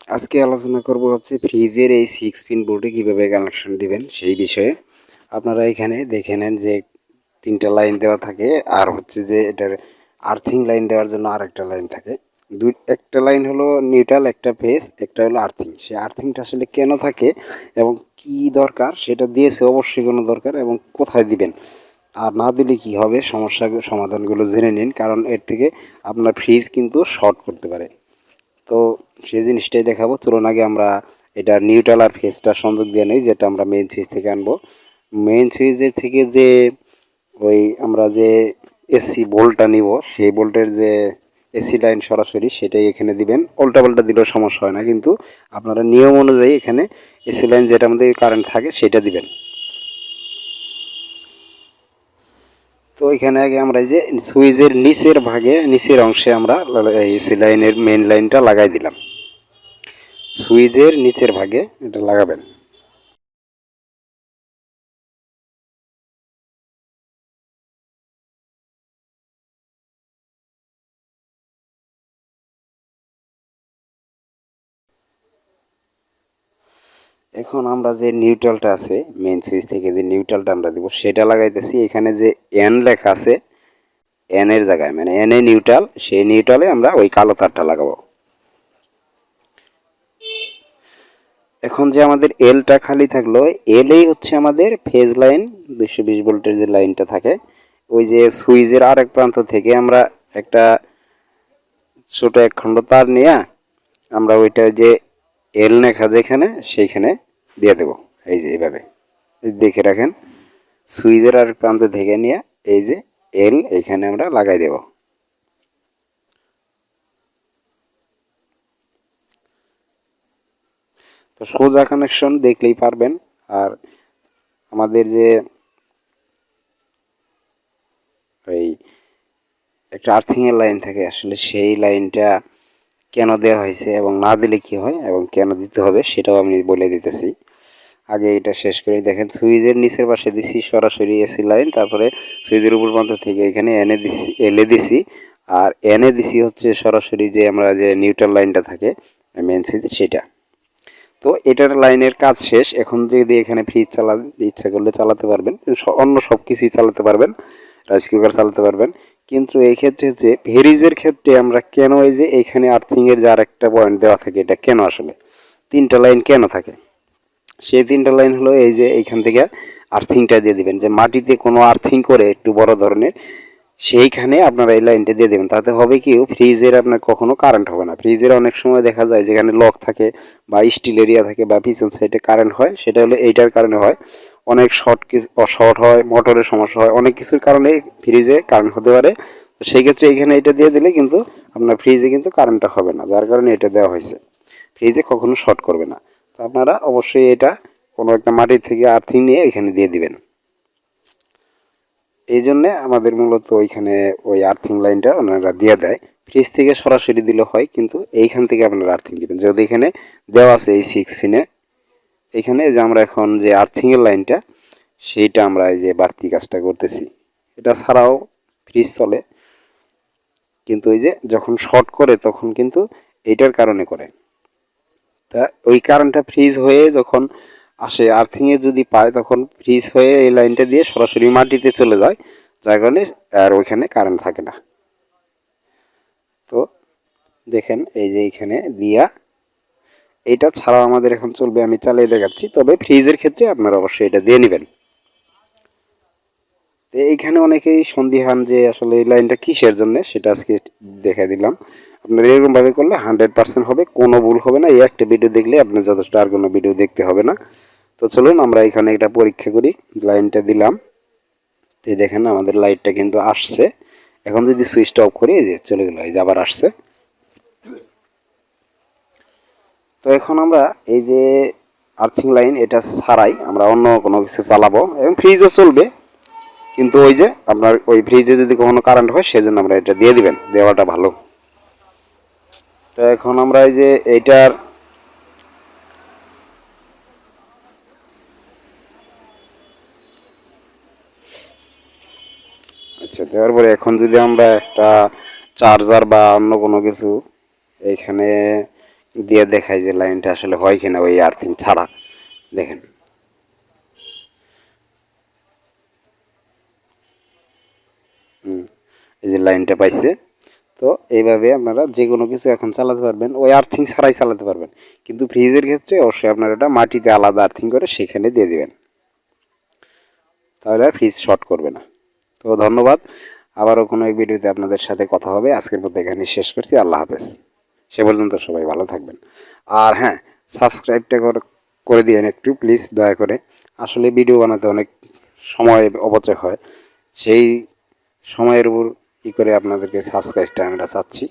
আজকে আলোচনা করব হচ্ছে ফ্রিজের এই 6 পিন বোর্ডে কীভাবে কানেকশন দিবেন সেই বিষয়ে। আপনারা এখানে দেখে নেন যে 3টা লাইন দেওয়া থাকে, আর হচ্ছে যে এটার আর্থিং লাইন দেওয়ার জন্য আরেকটা লাইন থাকে। একটা লাইন হলো নিউট্রাল, একটা ফেজ, একটা হলো আর্থিং। সেই আর্থিংটা আসলে কেন থাকে এবং কি দরকার সেটা দিয়েছে অবশ্যই কোনো দরকার, এবং কোথায় দিবেন আর না দিলে কি হবে সমস্যা সমাধানগুলো জেনে নিন, কারণ এর থেকে আপনার ফ্রিজ কিন্তু শর্ট করতে পারে। তো সেই জিনিসটাই দেখাবো। চলুন আগে আমরা এটা নিউট্রাল আর ফেজটা সংযোগ দিয়ে নেই, যেটা আমরা মেইন সুইচ থেকে আনবো। মেইন সুইচের থেকে যে ওই আমরা যে এসি ভোল্টটা নিব, সেই ভোল্টের যে এসি লাইন সরাসরি সেটাই এখানে দিবেন। উল্টাপাল্টা দিলেও সমস্যা হয় না, কিন্তু আপনারা নিয়ম অনুযায়ী এখানে এসি লাইন যেটা আমাদের কারেন্ট থাকে সেটা দিবেন। তো এখানে আগে আমরা এই যে সুইচের নিচের ভাগে নিচের অংশে আমরা এই এসি লাইনের মেইন লাইনটা লাগাই দিলাম। সুইচের নিচের ভাগে এটা লাগাবেন। এখন আমরা যে নিউট্রালটা আছে মেইন সুইচ থেকে যে নিউট্রালটা আমরা দিব সেটা লাগাইতেছি। এখানে যে এন লেখা আছে, এন এর জায়গায় মানে এন এ নিউট্রাল, সেই নিউট্রালে আমরা ওই কালো তারটা লাগাবো। এখন যে আমাদের এলটা খালি থাকলো, এলই হচ্ছে আমাদের ফেজ লাইন, 220 ভোল্টের যে লাইনটা থাকে। ওই যে সুইচের আরেক প্রান্ত থেকে আমরা একটা ছোট এক খণ্ড তার নিয়ে আমরা ওইটা যে এল লেখা যেখানে সেইখানে দিয়ে দেবো। এই যে এইভাবে দেখে রাখেন, সুইচের আর প্রান্ত থেকে নিয়ে এই যে এল এখানে আমরা লাগাই দেব। তো সোজা কানেকশন দেখলেই পারবেন। আর আমাদের যে ওই একটা আর্থিংয়ের লাইন থাকে, আসলে সেই লাইনটা কেন দেওয়া হয়েছে এবং না দিলে কি হয় এবং কেন দিতে হবে সেটাও আমি বলে দিতেছি। আগে এটা শেষ করে দেখেন, সুইচের নিচের পাশে দিছি সরাসরি এসি লাইন, তারপরে সুইচের উপর প্রান্ত থেকে এখানে এনে দিছি, এলে দিছি, আর এনে দিছি হচ্ছে সরাসরি যে আমরা যে নিউট্রাল লাইনটা থাকে মেন সুইচ সেটা। তো এটার লাইনের কাজ শেষ। এখন যদি এখানে ফ্রিজ চালাতে ইচ্ছা করলে চালাতে পারবেন, অন্য সব কিছুই চালাতে পারবেন, রাইস কুকার চালাতে পারবেন। কিন্তু এই ক্ষেত্রে যে ফ্রিজের ক্ষেত্রে আমরা কেন এই যে এখানে আর্থিংয়ের যে আরেকটা পয়েন্ট দেওয়া থাকে, এটা কেন আসলে 3টা লাইন কেন থাকে? সেই 3টা লাইন হলো এই যে এইখান থেকে আর্থিংটা দিয়ে দিবেন, যে মাটিতে কোনো আর্থিং করে একটু বড় ধরনের, সেইখানে আপনারা এই লাইনটা দিয়ে দেবেন। তাতে হবে কি, ফ্রিজের আপনার কখনো কারেন্ট হবে না। ফ্রিজের অনেক সময় দেখা যায় যেখানে লক থাকে বা স্টিল এরিয়া থাকে বা পিছন সাইডে কারেন্ট হয়, সেটা হলো এইটার কারণে হয়। অনেক শর্ট হয়, মোটরের সমস্যা হয়, অনেক কিছুর কারণে ফ্রিজে কারেন্ট হতে পারে। তো সেই ক্ষেত্রে এখানে এটা দিয়ে দিলে কিন্তু আপনার ফ্রিজে কিন্তু কারেন্টটা হবে না, যার কারণে এটা দেওয়া হয়েছে। ফ্রিজে কখনো শর্ট করবে না। তো আপনারা অবশ্যই এটা কোনো একটা মাটির থেকে আর্থিং নিয়ে এখানে দিয়ে দিবেন। এই জন্যে আমাদের মূলত ওইখানে ওই আর্থিং লাইনটা ওনারা দিয়ে দেয়। ফ্রিজ থেকে সরাসরি দিলে হয়, কিন্তু এইখান থেকে আপনারা আর্থিং দিবেন। যদি এখানে দেওয়া আছে এই 6 পিনে, এখানে যে আমরা এখন যে আর্থিংয়ের লাইনটা সেইটা আমরা এই যে বাড়তি কাজটা করতেছি। এটা ছাড়াও ফ্রিজ চলে, কিন্তু ওই যে যখন শর্ট করে তখন কিন্তু এইটার কারণে করে। তা ওই কারেন্টটা ফ্রিজ হয়ে যখন আসে আর্থিংয়ে যদি পায়, তখন ফ্রিজ হয়ে এই লাইনটা দিয়ে সরাসরি মাটিতে চলে যায়, যার কারণে আর ওইখানে কারেন্ট থাকে না। তো দেখেন এই যে এইখানে দিয়া, এইটা ছাড়াও আমাদের এখন চলবে, আমি চালিয়ে দেখাচ্ছি। তবে ফ্রিজের ক্ষেত্রে আপনারা অবশ্যই এটা দিয়ে নেবেন। তো এইখানে অনেকেই সন্দিহান যে আসলে এই লাইনটা কিসের জন্য, সেটা আজকে দেখে দিলাম। আপনার এরকমভাবে করলে 100% হবে, কোনো ভুল হবে না। এই একটা ভিডিও দেখলে আপনার যথেষ্ট, আর কোনো ভিডিও দেখতে হবে না। তো চলুন আমরা এখানে একটা পরীক্ষা করি। লাইনটা দিলাম, তো দেখেন আমাদের লাইটটা কিন্তু আসছে। এখন যদি সুইচটা অফ করি, এই যে চলে গেল, এই যে আবার আসছে। তো এখন আমরা এই যে আর্থিং লাইন এটা ছাড়াই আমরা অন্য কোনো কিছু চালাবো, এবং ফ্রিজও চলবে, কিন্তু ওই যে আপনার ওই ফ্রিজে যদি কখনো কারেন্ট হয় সেজন্য আমরা এটা দিয়ে দিবেন, দেওয়াটা ভালো। তো এখন আমরা এই যে এইটার আচ্ছা দেওয়ার পরে এখন যদি আমরা একটা চার্জার বা অন্য কোনো কিছু এইখানে দিয়ে দেখাই যে লাইনটা আসলে হয় কিনা ওই আর্থিং ছাড়া। দেখেন, এই যে লাইনটা পাইছে। তো এইভাবে আপনারা যে কোনো কিছু এখন চালাতে পারবেন, ওই আর্থিং ছাড়াই চালাতে পারবেন। কিন্তু ফ্রিজের ক্ষেত্রে অবশ্যই আপনারা এটা মাটিতে আলাদা আর্থিং করে সেখানে দিয়ে দিবেন, তাহলে আর ফ্রিজ শর্ট করবে না। তো ধন্যবাদ, আবারও কোনো এক ভিডিওতে আপনাদের সাথে কথা হবে। আজকের মতো এখানে শেষ করছি, আল্লাহ হাফেজ। সে পর্যন্ত সবাই ভালো থাকবেন। আর হ্যাঁ, সাবস্ক্রাইবটা করে দিয়েন একটু প্লিজ, দয়া করে। আসলে ভিডিও বানাতে অনেক সময় অপচয় হয়, সেই সময়ের উপর করে আপনাদেরকে সাবস্ক্রাইবটা আমরা চাচ্ছি।